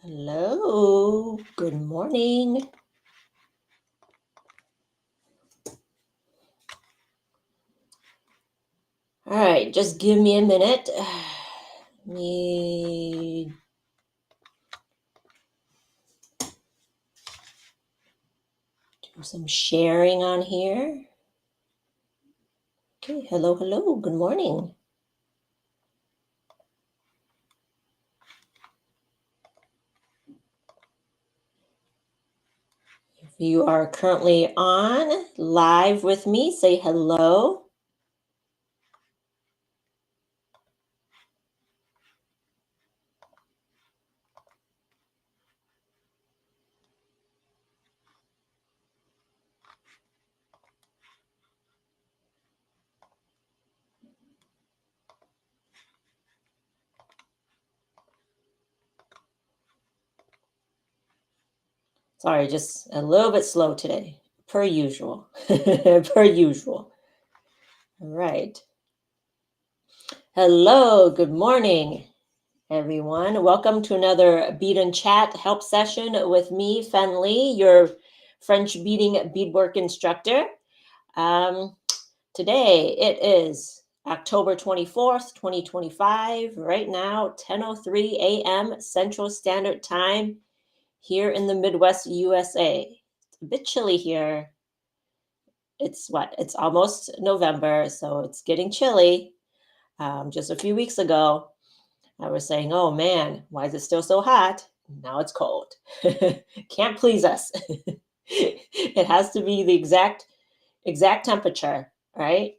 Hello, good morning. All right, just give me a minute. Let me do some sharing on here. Okay, hello, good morning. If you are currently on live with me, say hello. Sorry, just a little bit slow today, per usual. Per usual. All right. Hello, good morning, everyone. Welcome to another Bead and Chat help session with me, Fen Li, your French beadwork instructor. Today it is October 24th, 2025. Right now, 10:03 a.m. Central Standard Time here in the Midwest USA. It's a bit chilly here. It's almost November, so it's getting chilly. Just a few weeks ago, I was saying, oh man, why is it still so hot? Now it's cold. Can't please us. It has to be the exact temperature, right?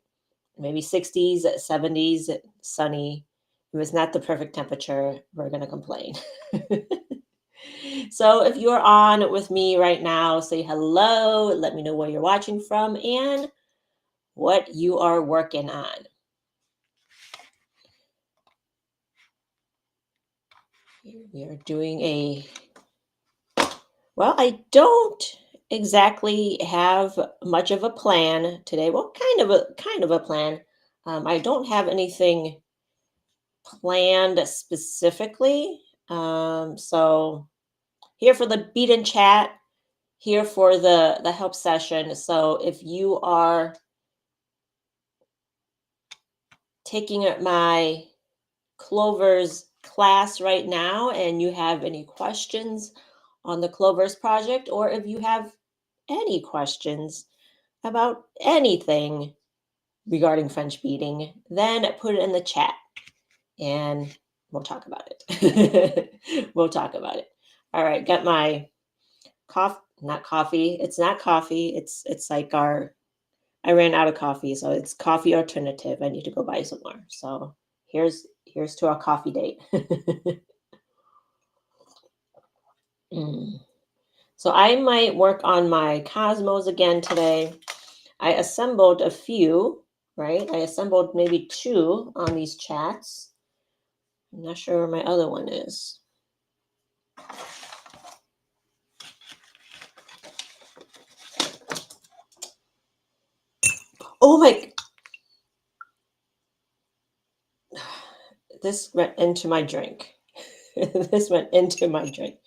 Maybe 60s, 70s, sunny. If it's not the perfect temperature, we're going to complain. So if you're on with me right now, say hello. Let me know where you're watching from and what you are working on. We are doing I don't exactly have much of a plan today. Well, kind of a plan. I don't have anything planned specifically. So here for the Bead and Chat, here for the help session. So if you are taking my Clover's class right now and you have any questions on the Clover's project, or if you have any questions about anything regarding French beading, then put it in the chat and we'll talk about it. We'll talk about it. All right, got my not coffee. It's not coffee. It's like I ran out of coffee, so it's coffee alternative. I need to go buy some more. So here's to our coffee date. So I might work on my Cosmos again today. I assembled a few, right? I assembled maybe 2 on these chats. I'm not sure where my other one is. Oh my, this went into my drink. This went into my drink.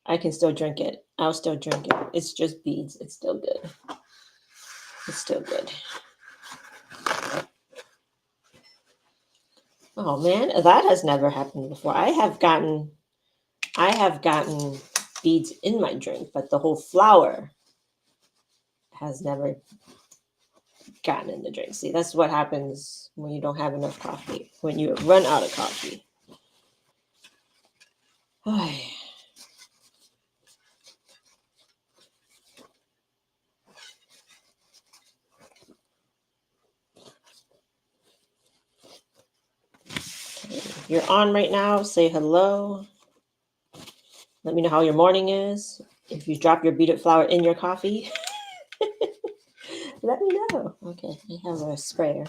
I can still drink it. I'll still drink it. It's just beads. It's still good. It's still good. Oh man, that has never happened before. I have gotten beads in my drink, but the whole flour has never gotten in the drink. See, that's what happens when you don't have enough coffee, when you run out of coffee. If you're on right now, say hello. Let me know how your morning is. If you drop your beaded flour in your coffee, let me know. Okay, I have a sprayer.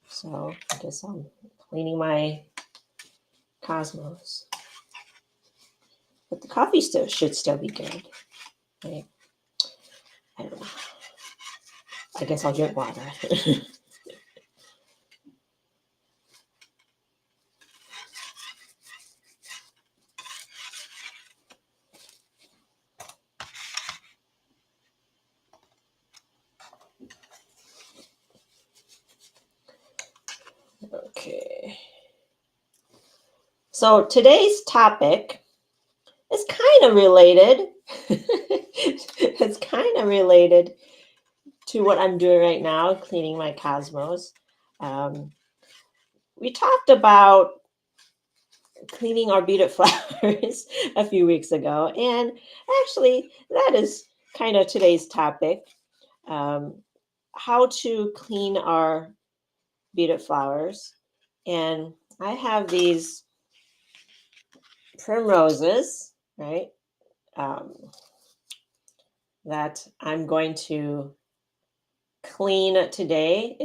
So I guess I'm cleaning my Cosmos. But the coffee should still be good. Right? I don't know. I guess I'll drink water. Okay. So today's topic is kind of related. It's kind of related to what I'm doing right now, cleaning my cosmos. Um, we talked about cleaning our beaded flowers a few weeks ago, and actually, that is kind of today's topic. Um, how to clean our beaded flowers. And I have these primroses, right? Um, that I'm going to clean today.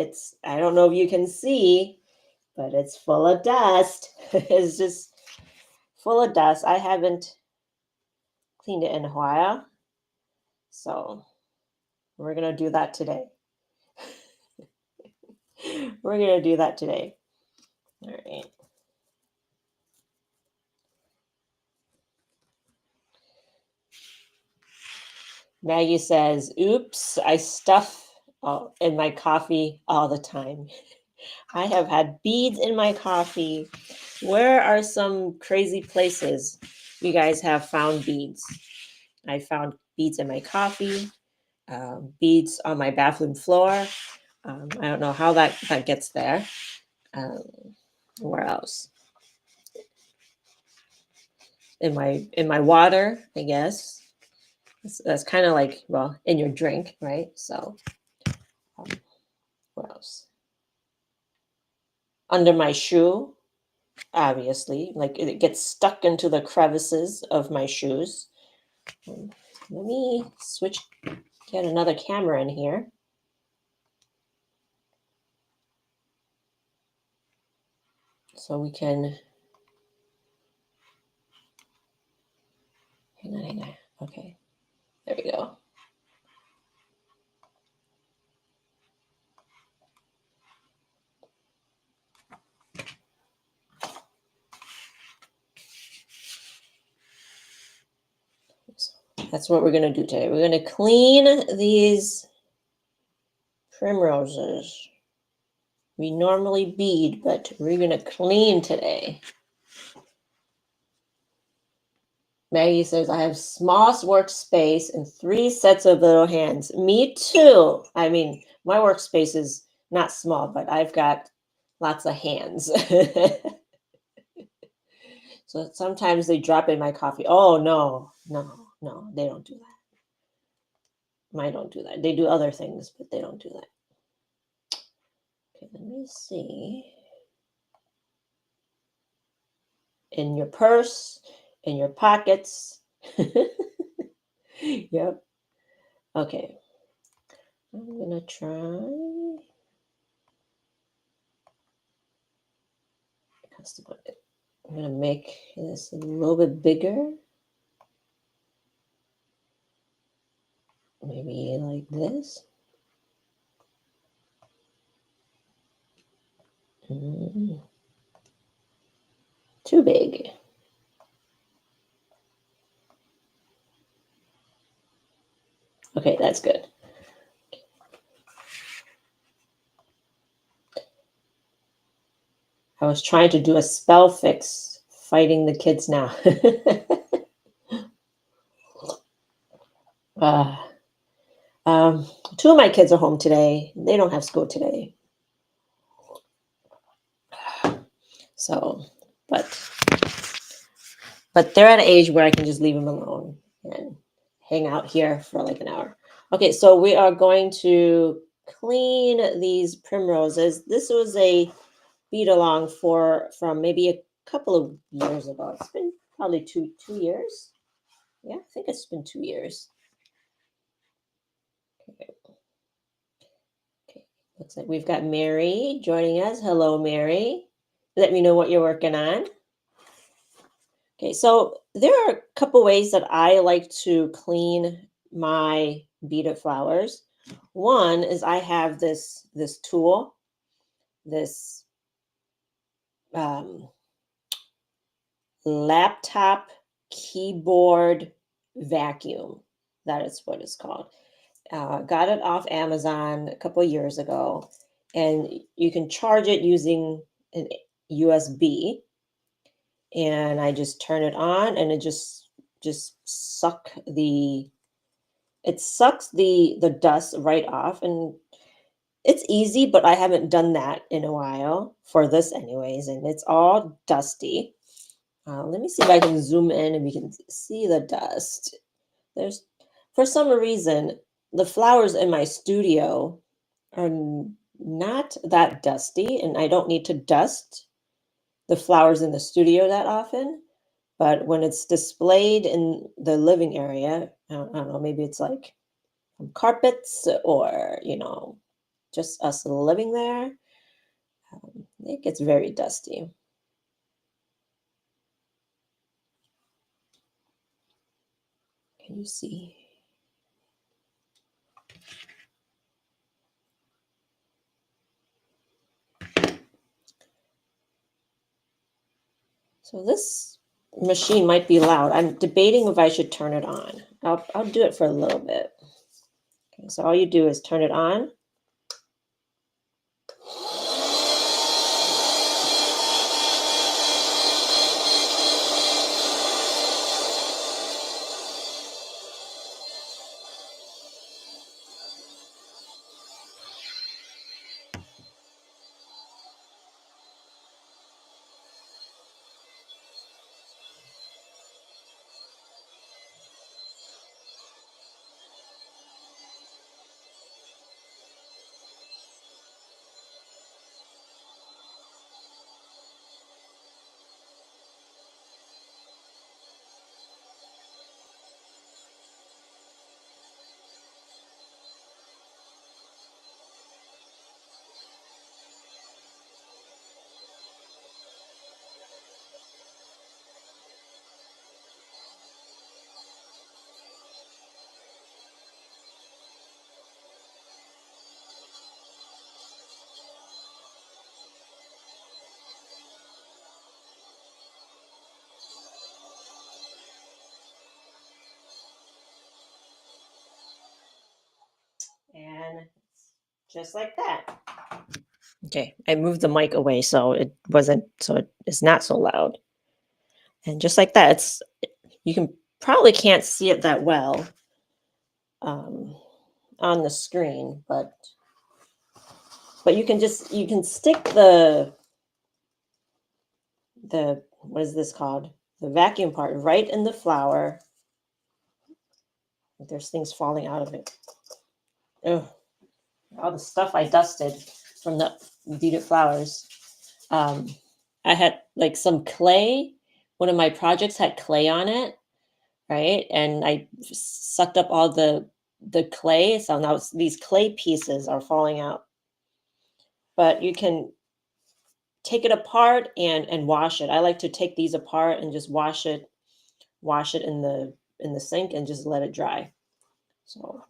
I don't know if you can see, but it's full of dust. It's just full of dust. I haven't cleaned it in a while. So we're going to do that today. We're going to do that today. All right. Maggie says, oops, I stuff in my coffee all the time. I have had beads in my coffee. Where are some crazy places you guys have found beads? I found beads in my coffee, beads on my bathroom floor. I don't know how that gets there. Um, where else? In my water, I guess. That's kind of like, well, in your drink, right? So, um, what else? Under my shoe, obviously, like it gets stuck into the crevices of my shoes. Let me get another camera in here. So we can, hang on. Okay, there we go. That's what we're going to do today. We're going to clean these primroses. We normally bead, but we're going to clean today. Maggie says, I have small workspace and 3 sets of little hands. Me too. I mean, my workspace is not small, but I've got lots of hands. So sometimes they drop in my coffee. Oh, no, they don't do that. Mine don't do that. They do other things, but they don't do that. Okay, let me see. In your purse, in your pockets. Yep. Okay. I'm going to try. I'm going to make this a little bit bigger. Maybe like this. Too big. Okay, that's good. I was trying to do a spell fix fighting the kids now. 2 of my kids are home today. They don't have school today. So, but they're at an age where I can just leave them alone and hang out here for like an hour. Okay, so we are going to clean these primroses. This was a bead along from maybe a couple of years ago. It's been probably two years. Yeah, I think it's been 2 years. Okay. Looks like we've got Mary joining us. Hello, Mary. Let me know what you're working on. Okay, so there are a couple ways that I like to clean my beaded flowers. One is I have this tool, this laptop keyboard vacuum. That is what it's called. Got it off Amazon a couple of years ago, and you can charge it using an USB, and I just turn it on, and it just sucks the dust right off, and it's easy, but I haven't done that in a while for this anyways, and it's all dusty. Let me see if I can zoom in and we can see the dust. There's, for some reason, the flowers in my studio are not that dusty, and I don't need to dust the flowers in the studio that often. But when it's displayed in the living area, I don't know, maybe it's like carpets or, just us living there, it gets very dusty. Can you see? So this machine might be loud. I'm debating if I should turn it on. I'll do it for a little bit. Okay, so all you do is turn it on. And just like that. Okay, I moved the mic away so it's not so loud. And just like that, you can probably can't see it that well um, on the screen, but you can stick the what is this called? The vacuum part right in the flower. There's things falling out of it. Ugh, all the stuff I dusted from the beaded flowers. Um, I had like some clay. One of my projects had clay on it, right? And I sucked up all the clay. So now these clay pieces are falling out. But you can take it apart and wash it. I like to take these apart and just wash it in the sink and just let it dry. So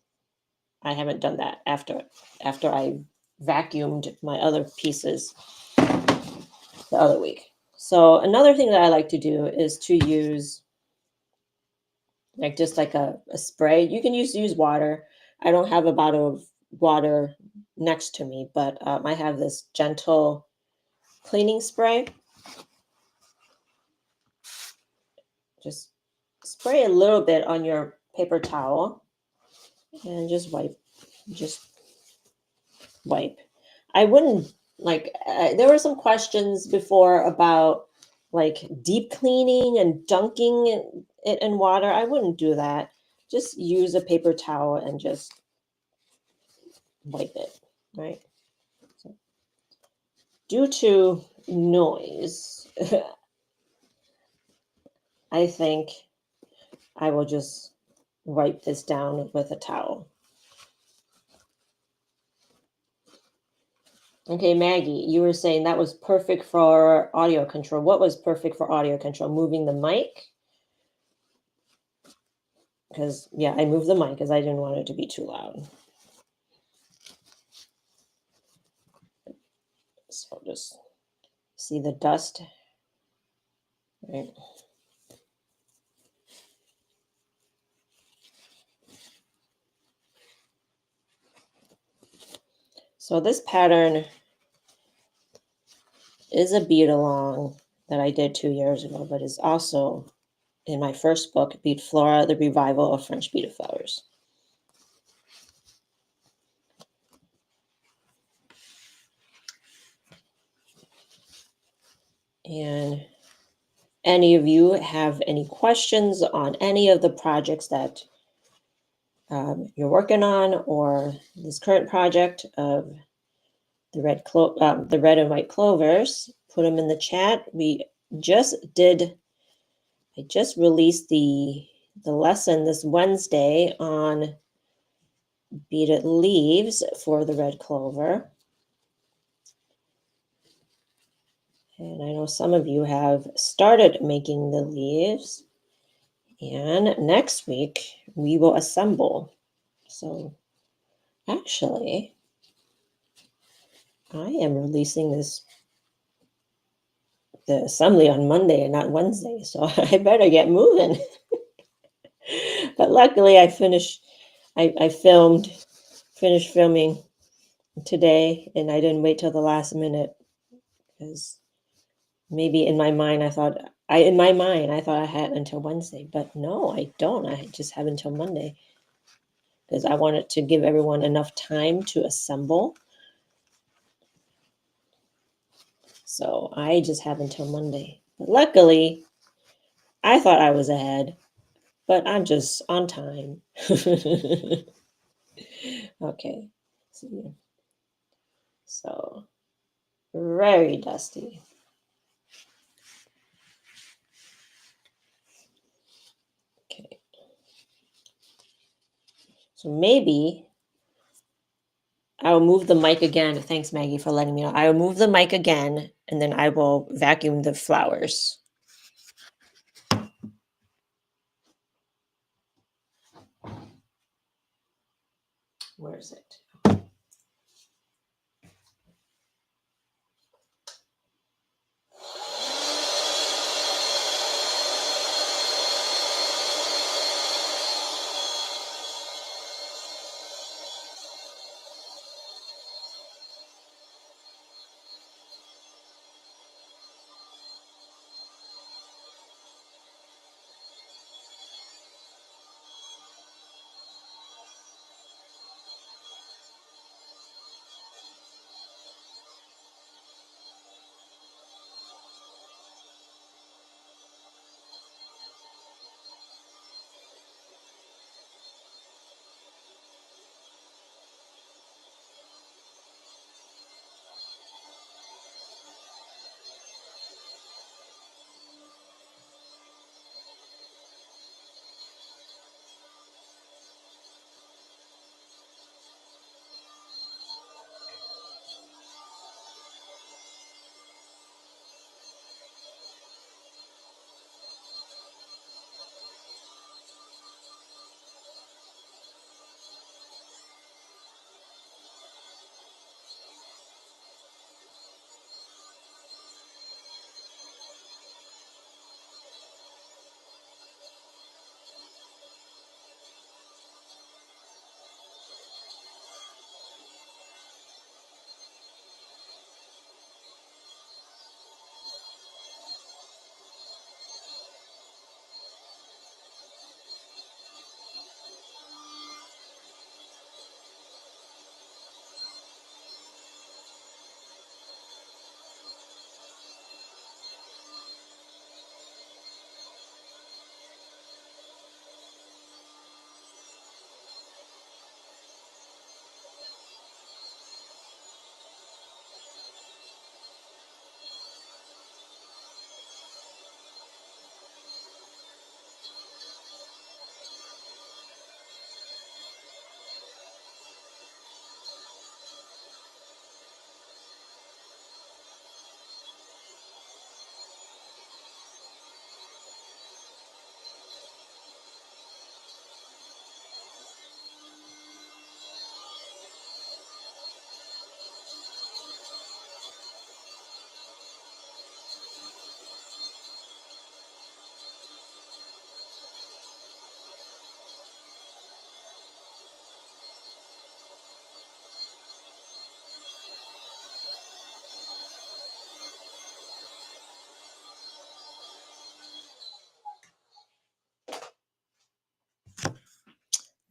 I haven't done that after I vacuumed my other pieces the other week. So another thing that I like to do is to use like just like a spray. You can use water. I don't have a bottle of water next to me, but I have this gentle cleaning spray. Just spray a little bit on your paper towel and just wipe. I wouldn't like, there were some questions before about like deep cleaning and dunking it in water. I wouldn't do that. Just use a paper towel and just wipe it, right? So, due to noise, I think I will just wipe this down with a towel. Okay, Maggie, you were saying that was perfect for audio control. What was perfect for audio control? Moving the mic? Because, yeah, I moved the mic because I didn't want it to be too loud. So just see the dust, right? So this pattern is a bead along that I did 2 years ago, but is also in my first book, Bead Flora, The Revival of French Beaded Flowers. And any of you have any questions on any of the projects that you're working on, or this current project of the red and white clovers, put them in the chat. I just released the lesson this Wednesday on beaded leaves for the red clover. And I know some of you have started making the leaves. And next week we will assemble. So actually, I am releasing the assembly on Monday and not Wednesday. So I better get moving. But luckily I finished filming today, and I didn't wait till the last minute, because maybe in my mind I thought I had until Wednesday, but no, I don't. I just have until Monday, because I wanted to give everyone enough time to assemble. So I just have until Monday. But luckily, I thought I was ahead, but I'm just on time. Okay. So very dusty. Okay. So maybe I'll move the mic again. Thanks, Maggie, for letting me know. I will move the mic again, and then I will vacuum the flowers. Where is it?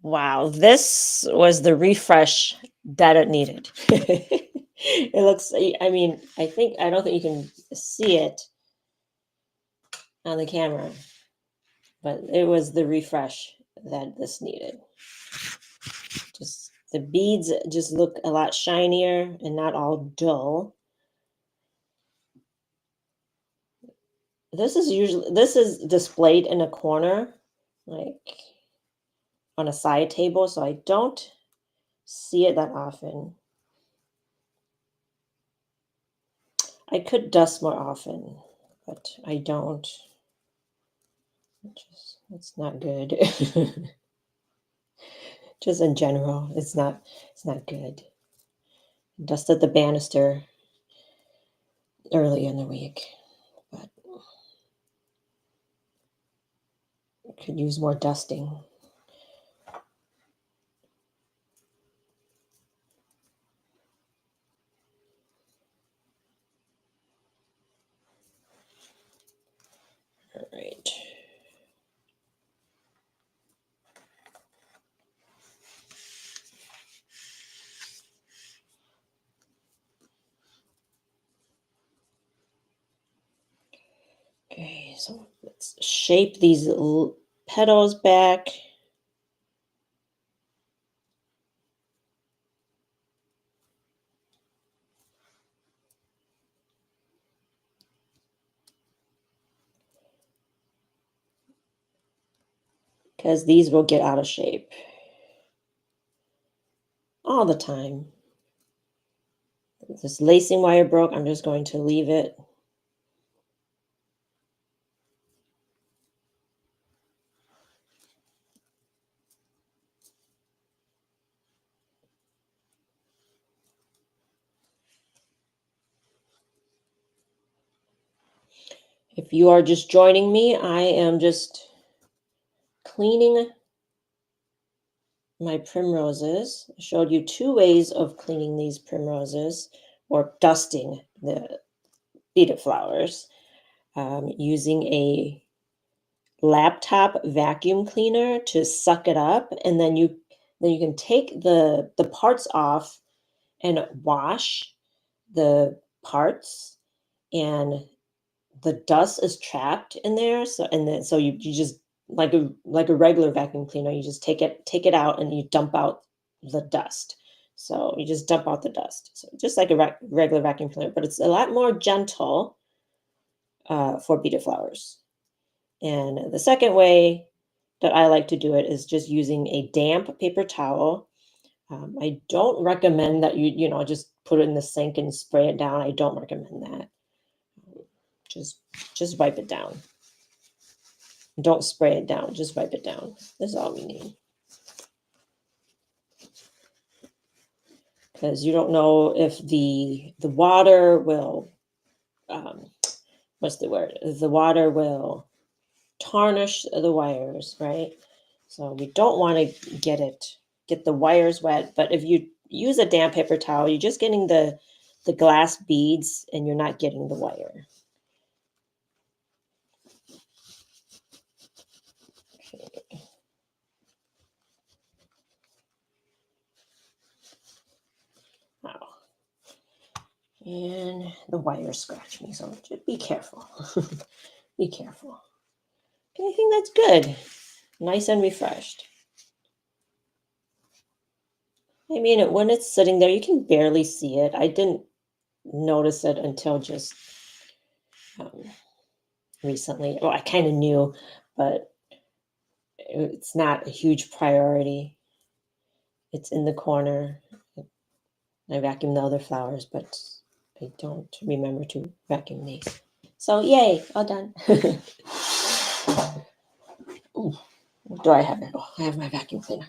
Wow, this was the refresh that it needed. It looks, I mean, I don't think you can see it on the camera, but it was the refresh that this needed. Just the beads just look a lot shinier and not all dull. This is displayed in a corner, like on a side table, so I don't see it that often. I could dust more often, but I don't. It's not good. Just in general, it's not good. Dusted the banister early in the week, but could use more dusting. All right. Okay, so let's shape these petals back. Because these will get out of shape all the time. This lacing wire broke. I'm just going to leave it. If you are just joining me, I am just cleaning my primroses. I showed you two ways of cleaning these primroses or dusting the beaded flowers using a laptop vacuum cleaner to suck it up, and then you can take the parts off and wash the parts, and the dust is trapped in there. So and then so you just like a regular vacuum cleaner, you just take it out and you dump out the dust. So you just dump out the dust. So just like a regular vacuum cleaner, but it's a lot more gentle for beaded flowers. And the second way that I like to do it is just using a damp paper towel. I don't recommend that just put it in the sink and spray it down. I don't recommend that. Just just wipe it down. Don't spray it down. Just wipe it down. That's all we need. Because you don't know if the water will what's the word? The water will tarnish the wires, right? So we don't want to get the wires wet. But if you use a damp paper towel, you're just getting the glass beads and you're not getting the wire. Okay. Wow. And the wire scratched me, so just be careful. Be careful. Okay, I think that's good. Nice and refreshed. I mean, when it's sitting there, you can barely see it. I didn't notice it until just um, recently. Well, I kind of knew, but it's not a huge priority. It's in the corner. I vacuum the other flowers, but I don't remember to vacuum these. So yay, all done. Ooh, what do I have? Oh, I have my vacuum cleaner.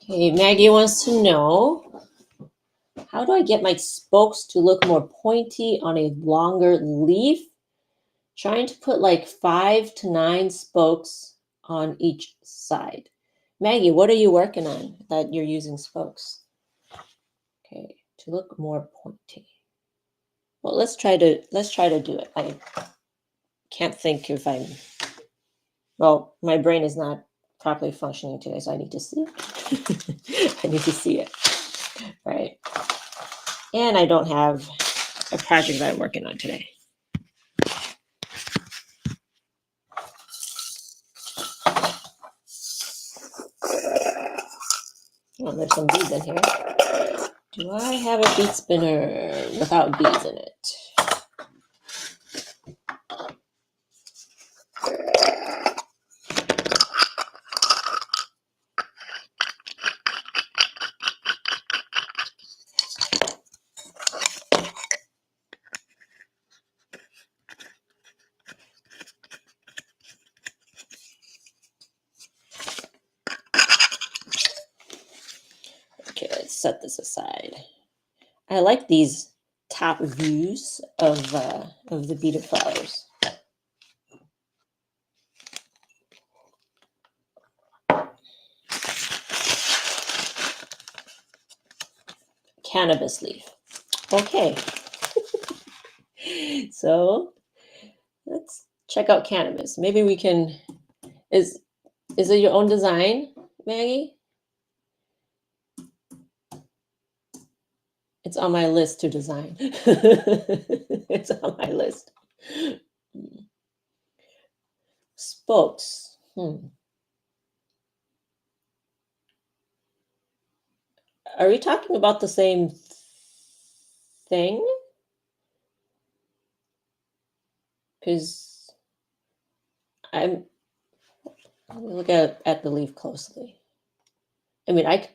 Okay, Maggie wants to know, how do I get my spokes to look more pointy on a longer leaf? Trying to put like 5 to 9 spokes on each side. Maggie, what are you working on that you're using spokes? Okay, to look more pointy. Well, let's try to do it. I can't think if I'm, well, my brain is not properly functioning today, so I need to see it. I need to see it, right? And I don't have a project that I'm working on today. Oh, there's some beads in here. Do I have a bead spinner without beads in it? Okay, let's set this aside. I like these top views of the beaded flowers. Cannabis leaf. Okay. So let's check out cannabis. Maybe we can, is it your own design, Maggie? It's on my list to design. It's on my list. Spokes. Are we talking about the same thing? Because I'm let me look at the leaf closely. I mean, I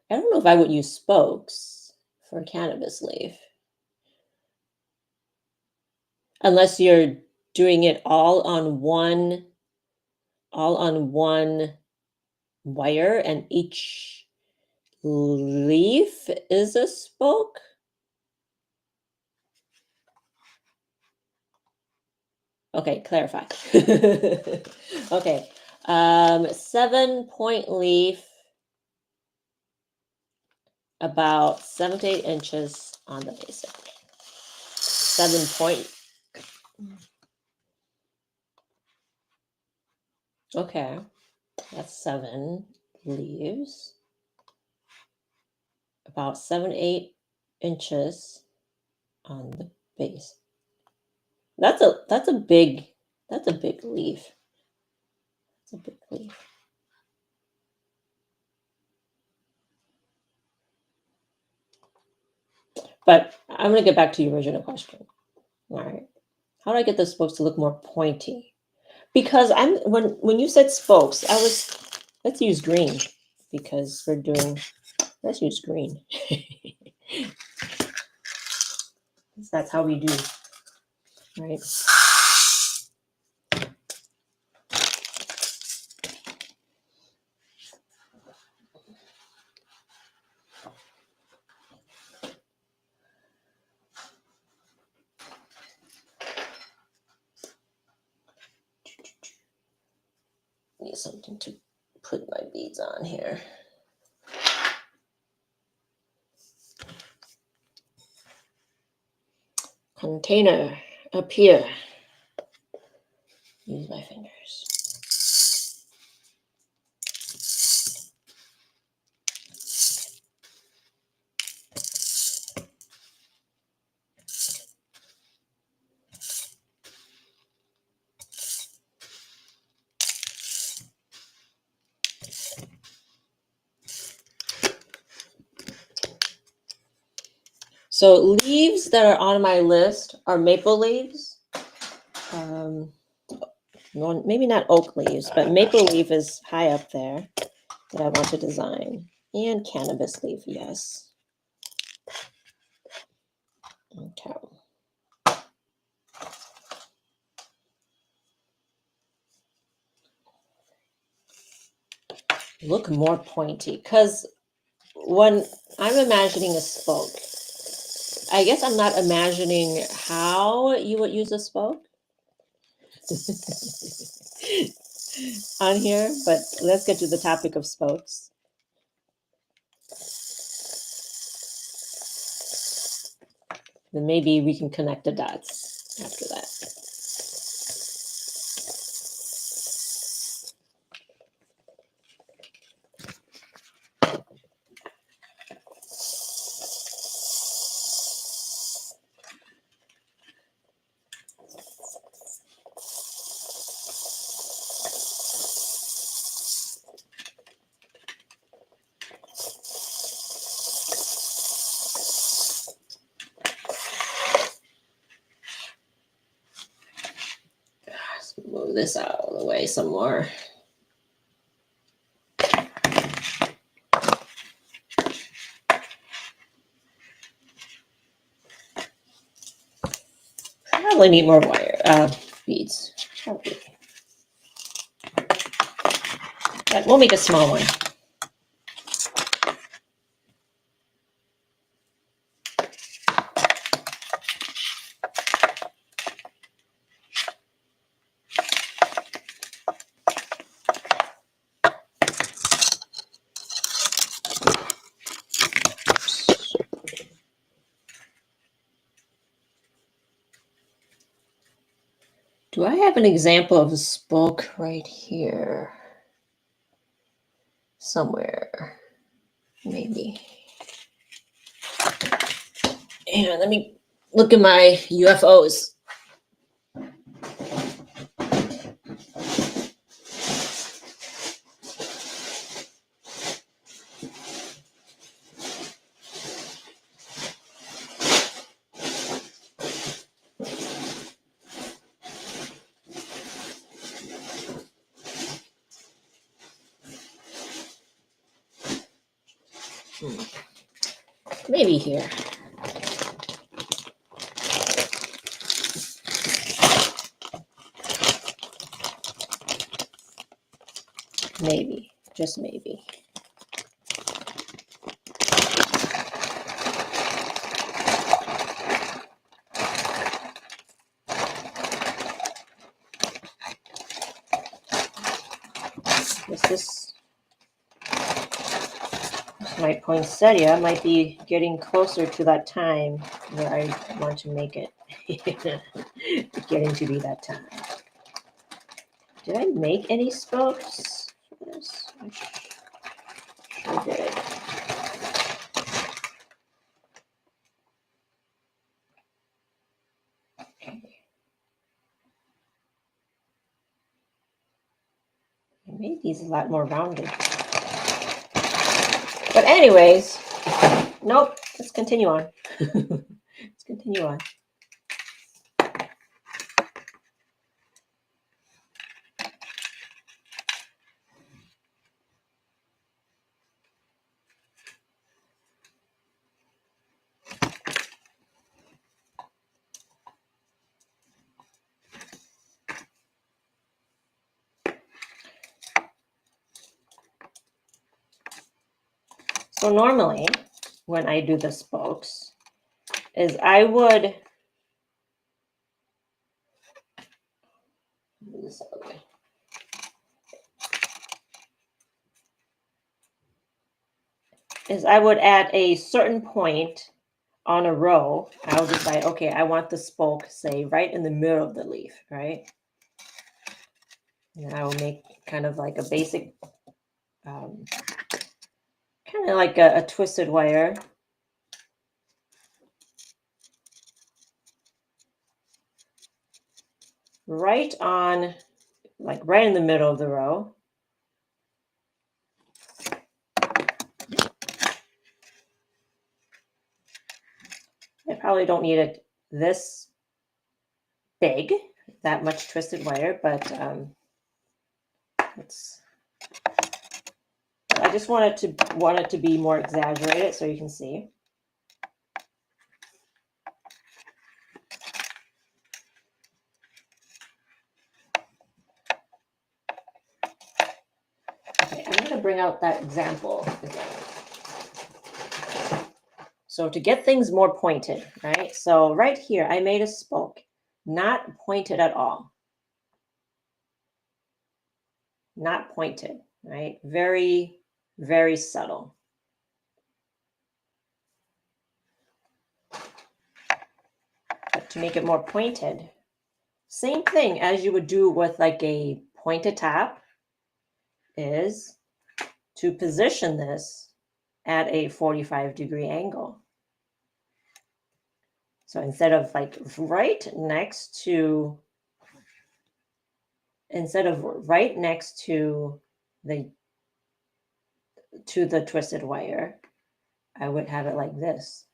don't know if I would use spokes for a cannabis leaf. Unless you're doing it all on one wire and each leaf is a spoke. Okay, clarify. Okay. 7-point leaf, about 7 to 8 inches on the basic. 7-point. Okay, that's 7 leaves, about 7 to 8 inches on the base. That's a big leaf. That's a big leaf. But I'm going to get back to your original question. All right. How do I get the spokes to look more pointy? Because when you said spokes, let's use green because let's use green. That's how we do, right? Need something to put my beads on here. Container up here. Use my fingers. So leaves that are on my list are maple leaves. Maybe not oak leaves, but maple leaf is high up there that I want to design. And cannabis leaf, yes. Okay. Look more pointy, because when I'm imagining a spoke, I guess I'm not imagining how you would use a spoke on here, but let's get to the topic of spokes. Then maybe we can connect the dots after that. move this out of the way some more. Probably need more wire, beads. Probably. But we'll make a small one. Do I have an example of a spoke right here? Somewhere, maybe. And let me look at my UFOs. Maybe here. Maybe, just maybe. This my poinsettia might be getting closer to that time where I want to make it. Getting to be that time. Did I make any spokes for this? I sure did. Okay. I made these a lot more rounded. But anyways, nope, let's continue on. Let's continue on. So normally, when I do the spokes, is I would move this other way. Is I would at a certain point on a row, I would decide, okay, I want the spoke, say, right in the middle of the leaf, right? And I will make kind of like a basic, kind of like a twisted wire. Right on, like right in the middle of the row. I probably don't need it this big, that much twisted wire, but I just want it to be more exaggerated so you can see. Okay, I'm going to bring out that example again. So to get things more pointed, right? So right here, I made a spoke, not pointed at all. Not pointed, right? Very, very subtle. But to make it more pointed, same thing as you would do with like a pointed top is to position this at a 45-degree angle. So instead of right next to the twisted wire, I would have it like this,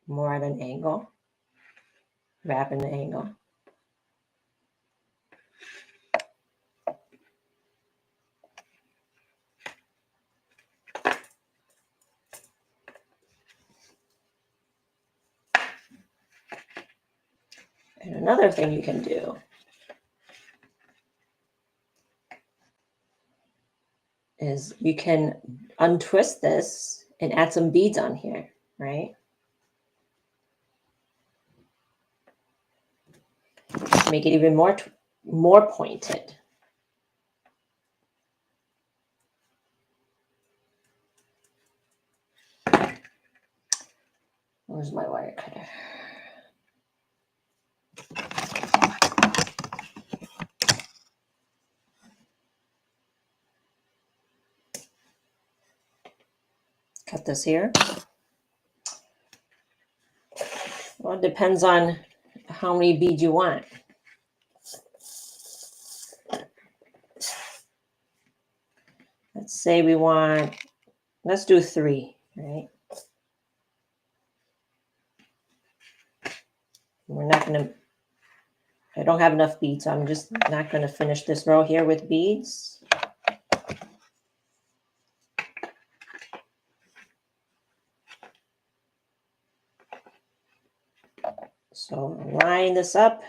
more at an angle, wrap in the angle. And another thing you can do is you can untwist this and add some beads on here, right? Make it even more pointed. Where's my wire cutter? Cut this here. Well, it depends on how many beads you want. Let's say we want, let's do 3, right? We're not going to, I don't have enough beads, so I'm just not going to finish this row here with beads. So line this up.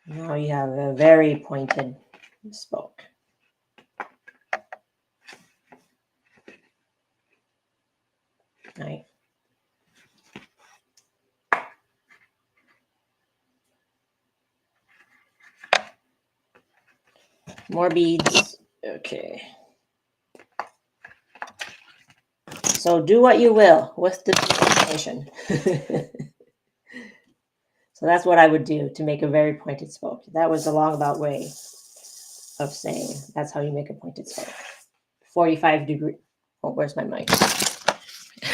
Now you have a very pointed spoke. Right. More beads. Okay. So do what you will with the information. So that's what I would do to make a very pointed spoke. That was the roundabout way of saying that's how you make a pointed spoke. 45-degree. Oh, where's my mic?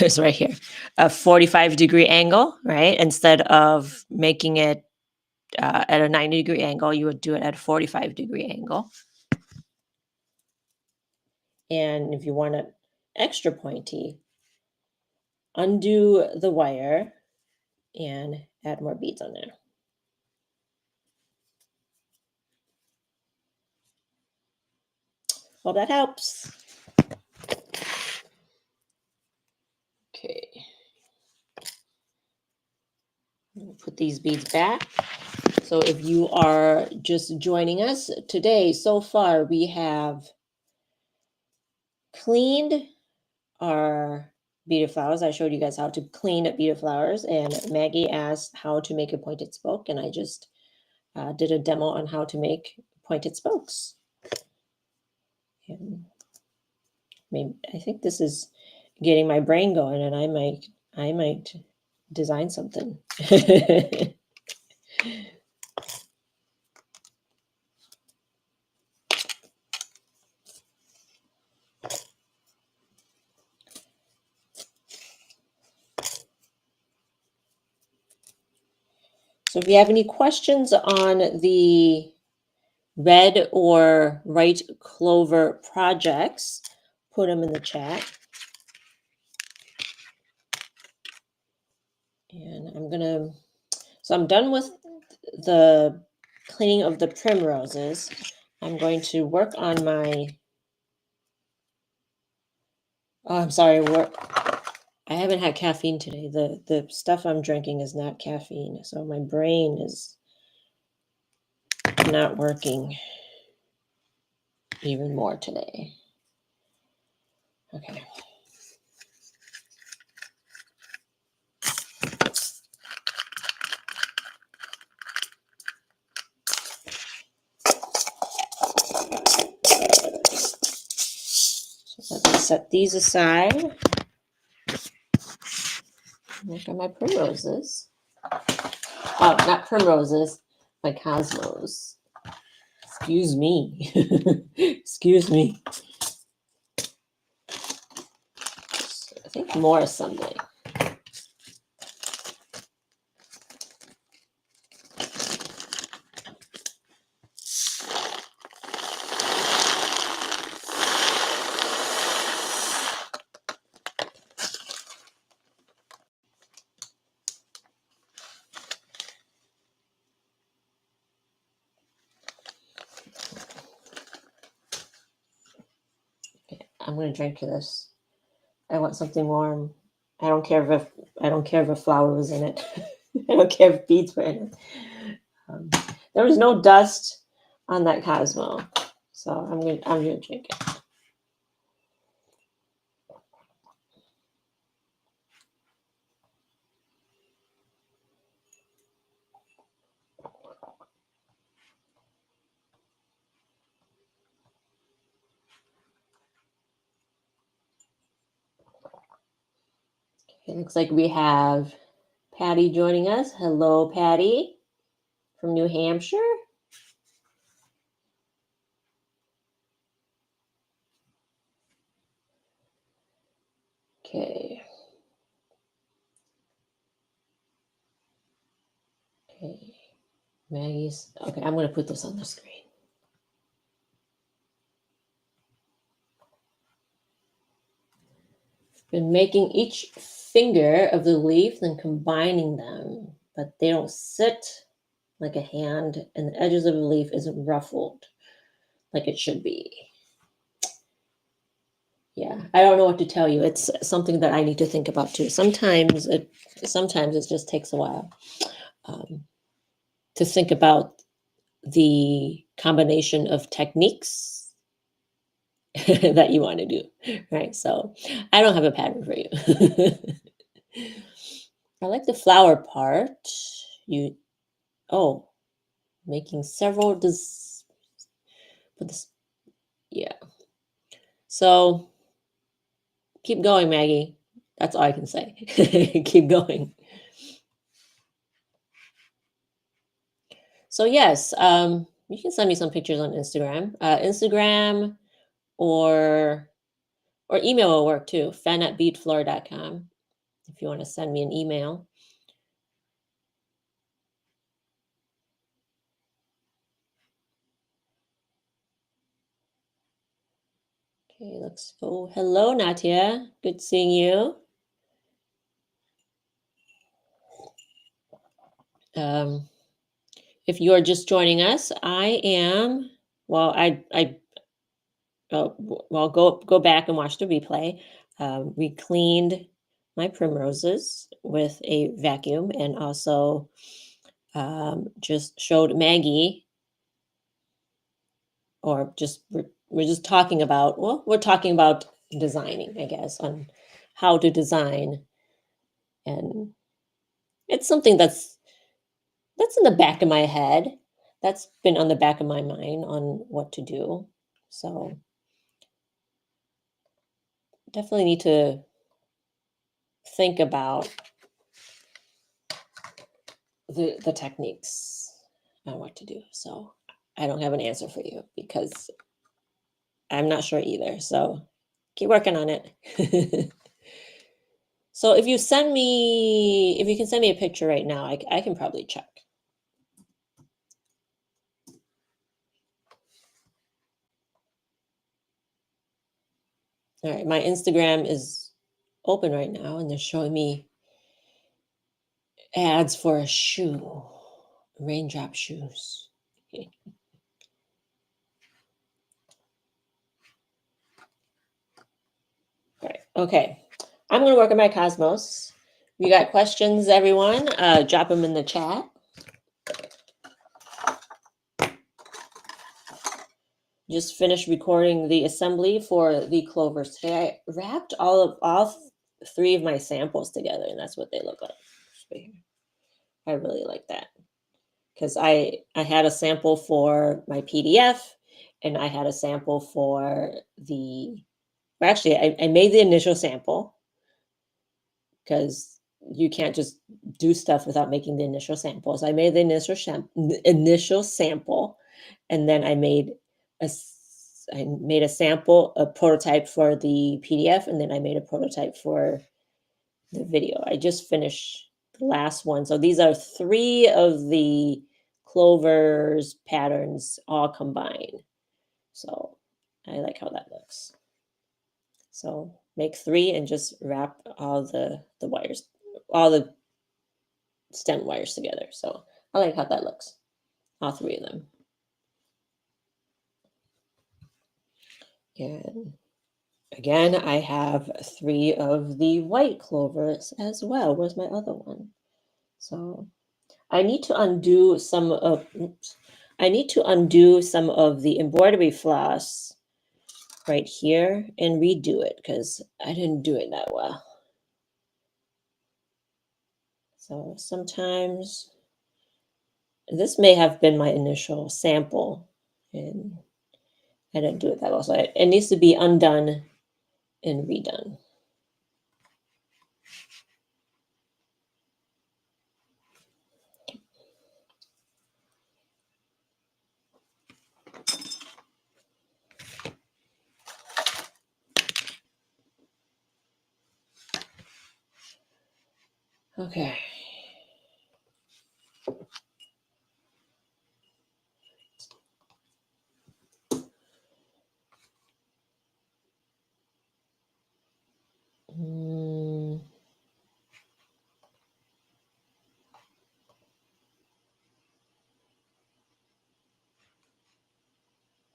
It's right here. A 45-degree angle, right? Instead of making it at a 90-degree angle, you would do it at a 45-degree angle. And if you want it extra pointy, undo the wire and add more beads on there. Well, that helps. Okay. Put these beads back. So if you are just joining us today, so far we have cleaned our beaded flowers. I showed you guys how to clean beaded flowers, and Maggie asked how to make a pointed spoke, and I just did a demo on how to make pointed spokes. And maybe I think this is getting my brain going, and I might design something. So if you have any questions on the red or white clover projects, put them in the chat. And I'm done with the cleaning of the primroses. I'm going to work on my, I'm sorry, I haven't had caffeine today. The stuff I'm drinking is not caffeine, so my brain is not working even more today. Okay. So let's set these aside. Look at my primroses. Oh, not primroses, my cosmos. Excuse me. Excuse me. I think more assembly. I'm gonna drink this. I want something warm. I don't care if a flower was in it. I don't care if beads were in it. Um, there was no dust on that Cosmo, so I'm gonna drink it. It looks like we have Patty joining us. Hello, Patty from New Hampshire. Okay. Okay. Maggie's. Okay, I'm going to put this on the screen. Been making each finger of the leaf, then combining them, but they don't sit like a hand, and the edges of the leaf isn't ruffled like it should be. Yeah, I don't know what to tell you. It's something that I need to think about too. Sometimes it just takes a while to think about the combination of techniques that you want to do, right? So I don't have a pattern for you. I like the flower part. Making several yeah. So keep going, Maggie. That's all I can say. Keep going. So yes, you can send me some pictures on Instagram or email will work too. fen@beadfloor.com if you want to send me an email. Okay, let's go. Hello, Natia. Good seeing you. If you are just joining us, I am. Well, go back and watch the replay. We cleaned my primroses with a vacuum, and also just showed Maggie, or just we're just talking about. Well, we're talking about designing, I guess, on how to design, and it's something that's in the back of my head. That's been on the back of my mind on what to do. So definitely need to think about the techniques on what to do. So I don't have an answer for you because I'm not sure either. So keep working on it. So if you can send me a picture right now, I can probably check. All right, my Instagram is open right now, and they're showing me ads for a shoe, raindrop shoes. Okay. All right. Okay. I'm going to work on my Cosmos. If you got questions, everyone, drop them in the chat. Just finished recording the assembly for the clovers today. I wrapped all three of my samples together, and that's what they look like. I really like that because I had a sample for my PDF, and I had a sample for I made the initial sample because you can't just do stuff without making the initial samples. I made the initial sample, and then I made a sample, a prototype for the PDF, and then I made a prototype for the video. I just finished the last one. So these are 3 of the clovers patterns all combined. So I like how that looks. So make 3 and just wrap all the wires, all the stem wires together. So I like how that looks, all 3 of them. And Again, I have 3 of the white clovers as well. Where's my other one? So I need to undo some of, oops, I need to undo some of the embroidery floss right here and redo it because I didn't do it that well. So sometimes this may have been my initial sample and I didn't do it that well. So it needs to be undone and redone. Okay. Mm.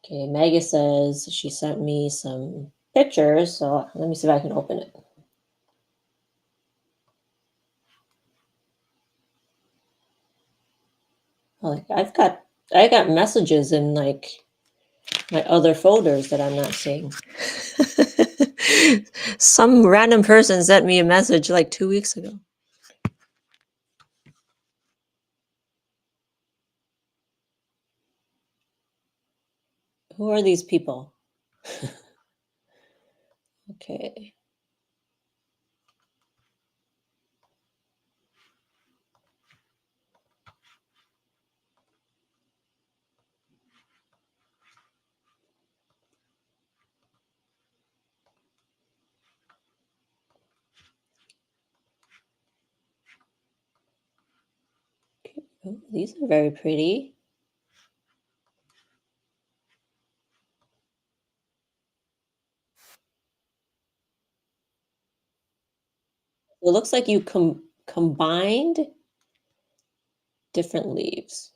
Okay, Maggie says she sent me some pictures, so let me see if I can open it. Oh, like I got messages in like my other folders that I'm not seeing. Some random person sent me a message like 2 weeks ago. Who are these people? Okay. Oh, these are very pretty. It looks like you combined different leaves.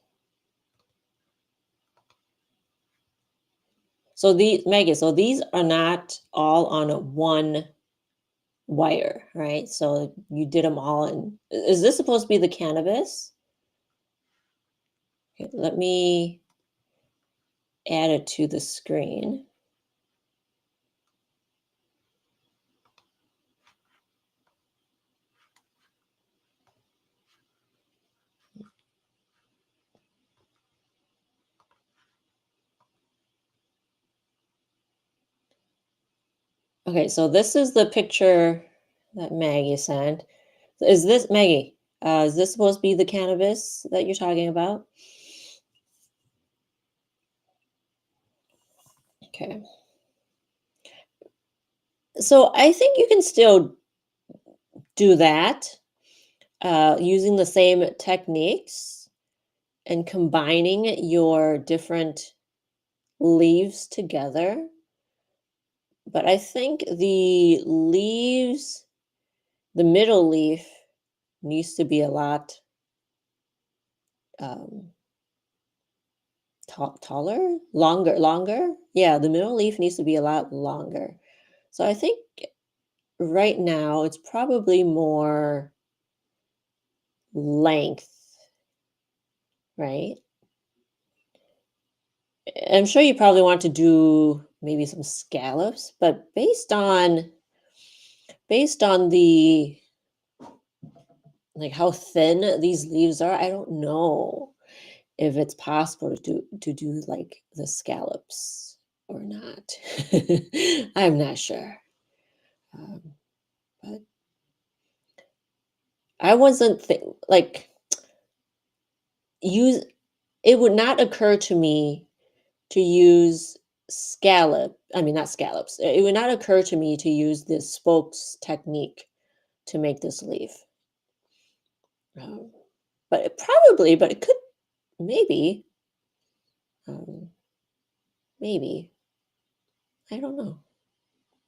So these, Megan, so these are not all on a one wire, right? So you did them all in. Is this supposed to be the cannabis? Okay, let me add it to the screen. Okay, so this is the picture that Maggie sent. Is this Maggie? Is this supposed to be the cannabis that you're talking about? Okay. So I think you can still do that using the same techniques and combining your different leaves together. But I think the leaves, the middle leaf needs to be a lot um, taller, longer. Yeah, the middle leaf needs to be a lot longer. So I think right now it's probably more length, right? I'm sure you probably want to do maybe some scallops, but based on the like how thin these leaves are, I don't know if it's possible to do like the scallops or not. I'm not sure. Um, but I wasn't like use it would not occur to me to use I mean not scallops. It would not occur to me to use this spokes technique to make this leaf. Um, but it could maybe, um, maybe. I don't know.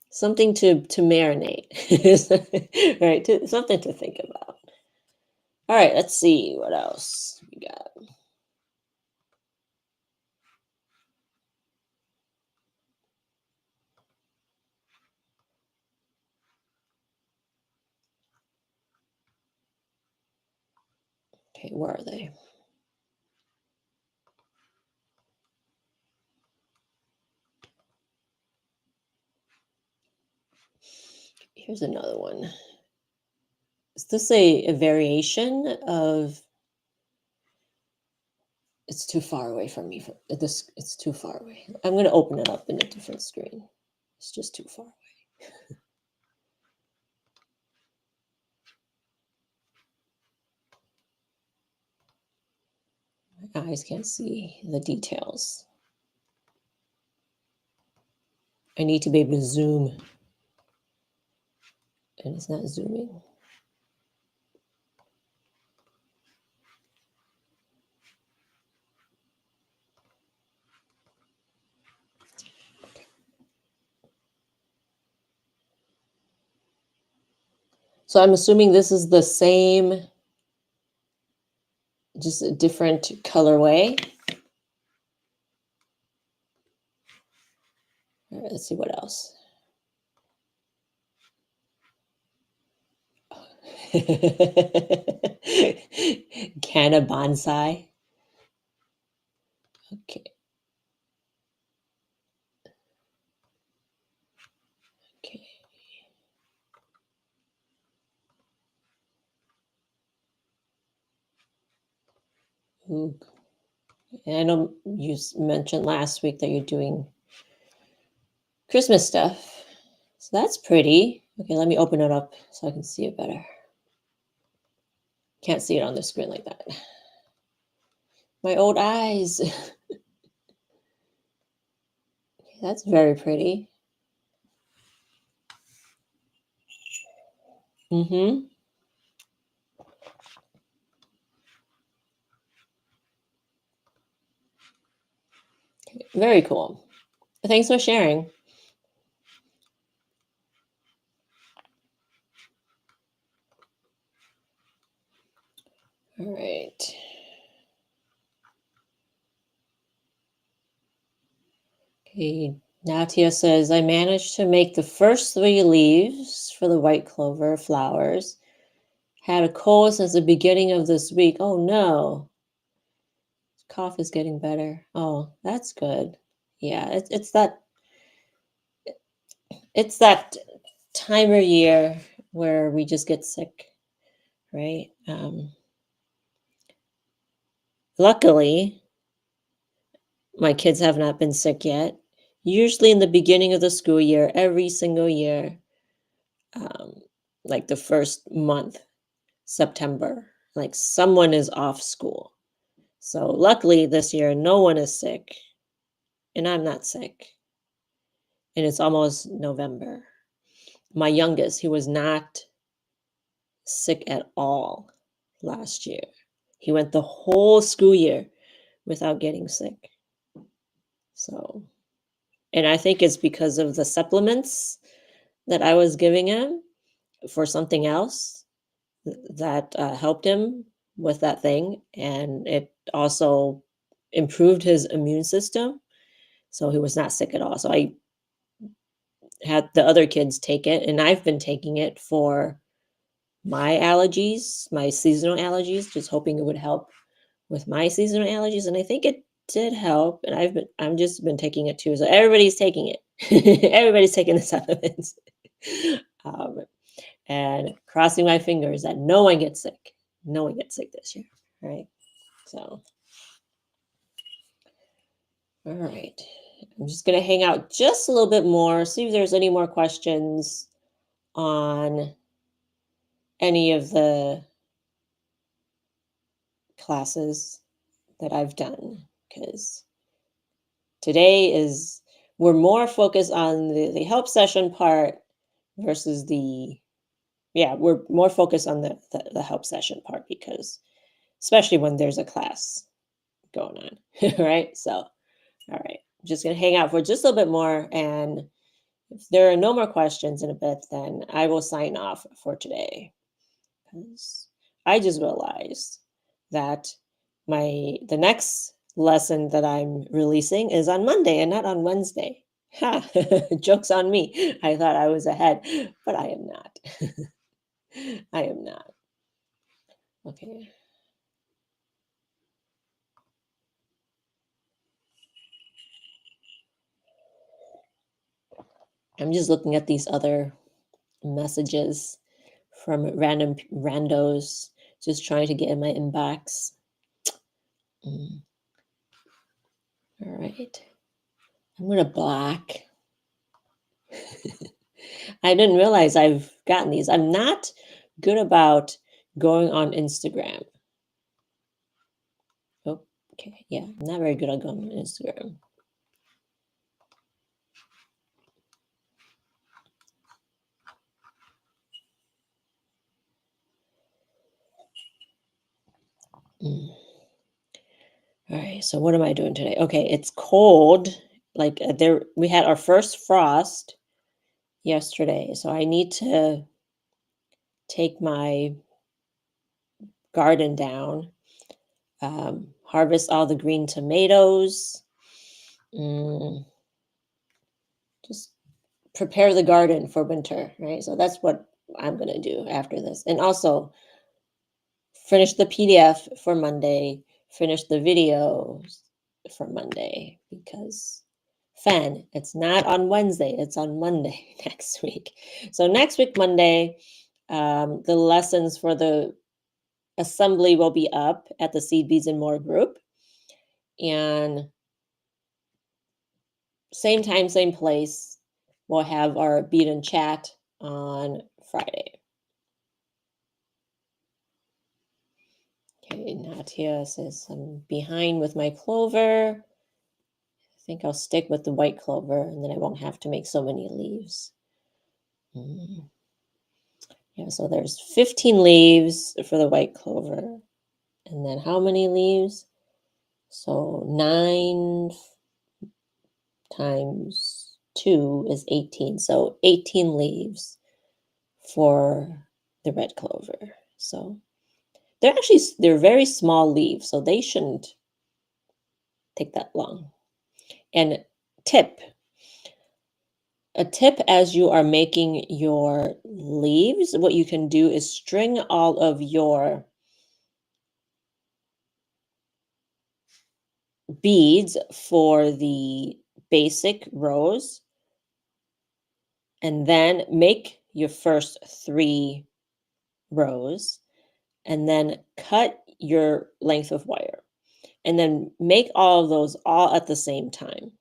Something to marinate, right? Something to think about. All right, let's see what else we got. Okay, where are they? Here's another one. Is this a variation of? It's too far away from me. For this, it's too far away. I'm going to open it up in a different screen. It's just too far away. My eyes can't see the details. I need to be able to zoom, and it's not zooming. So I'm assuming this is the same, just a different colorway. All right, let's see what else. Canna bonsai. Okay. Okay. Ooh. And I know you mentioned last week that you're doing Christmas stuff. So that's pretty. Okay, let me open it up so I can see it better. Can't see it on the screen like that. My old eyes. That's very pretty. Mm-hmm. Very cool. Thanks for sharing. All right. Okay. Natia says, I managed to make the first 3 leaves for the white clover flowers. Had a cold since the beginning of this week. Oh no. Cough is getting better. Oh, that's good. Yeah, it's that time of year where we just get sick, right? Luckily, my kids have not been sick yet. Usually in the beginning of the school year, every single year, um, like the first month, September, like someone is off school. So luckily this year, no one is sick, and I'm not sick. And it's almost November. My youngest, he was not sick at all last year. He went the whole school year without getting sick. So, and I think it's because of the supplements that I was giving him for something else that helped him with that thing. And it also improved his immune system. So he was not sick at all. So I had the other kids take it, and I've been taking it for my allergies, my seasonal allergies, just hoping it would help with my seasonal allergies. And I think it did help. And I'm just been taking it too. So everybody's taking it. Everybody's taking the supplements. um, and crossing my fingers that no one gets sick. No one gets sick this year. Right. So, all right. I'm just going to hang out just a little bit more, see if there's any more questions on any of the classes that I've done, because today is we're more focused on the help session part versus we're more focused on the help session part, because especially when there's a class going on. Right. So all right, I'm just going to hang out for just a little bit more, and if there are no more questions in a bit, then I will sign off for today, because I just realized that the next lesson that I'm releasing is on Monday and not on Wednesday. Ha! Joke's on me. I thought I was ahead, but I am not. I am not. Okay. I'm just looking at these other messages from random randos, just trying to get in my inbox. All right. I'm going to block. I didn't realize I've gotten these. I'm not good about going on Instagram. Oh, okay. Yeah, I'm not very good at going on Instagram. All right. So what am I doing today? Okay, it's cold. Like there, we had our first frost yesterday, so I need to take my garden down, harvest all the green tomatoes, just prepare the garden for winter, right? So that's what I'm going to do after this. And also finish the PDF for Monday, finish the videos for Monday because Fen, it's not on Wednesday, it's on Monday next week. So next week, Monday, the lessons for the assembly will be up at the Seed Beads and More group. And same time, same place, we'll have our Bead and Chat on Friday. Okay, Natia says I'm behind with my clover. I think I'll stick with the white clover and then I won't have to make so many leaves. Yeah, so there's 15 leaves for the white clover. And then how many leaves? So 9 times 2 is 18. So 18 leaves for the red clover. So they're very small leaves, so they shouldn't take that long. And a tip as you are making your leaves, what you can do is string all of your beads for the basic rows and then make your first 3 rows and then cut your length of wire and then make all of those all at the same time.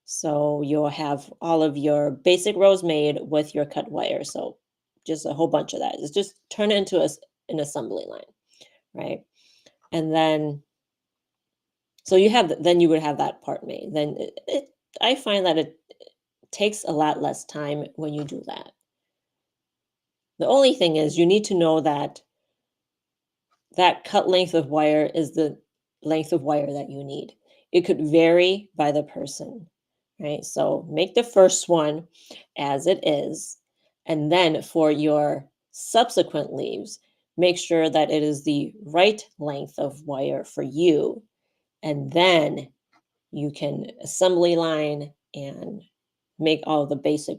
So you'll have all of your basic rows made with your cut wire. So just a whole bunch of that. It's just turn it into an assembly line, right? And then, so then you would have that part made. Then I find that it takes a lot less time when you do that. The only thing is you need to know that that cut length of wire is the length of wire that you need. It could vary by the person, right? So make the first one as it is. And then for your subsequent leaves, make sure that it is the right length of wire for you. And then you can assembly line and make all the basic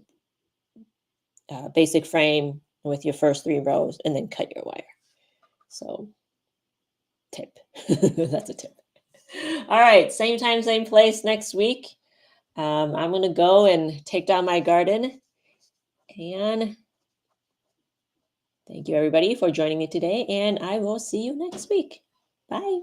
frame with your first 3 rows and then cut your wire. So tip. That's a tip. All right, same time, same place next week. I'm going to go and take down my garden. And thank you, everybody, for joining me today. And I will see you next week. Bye.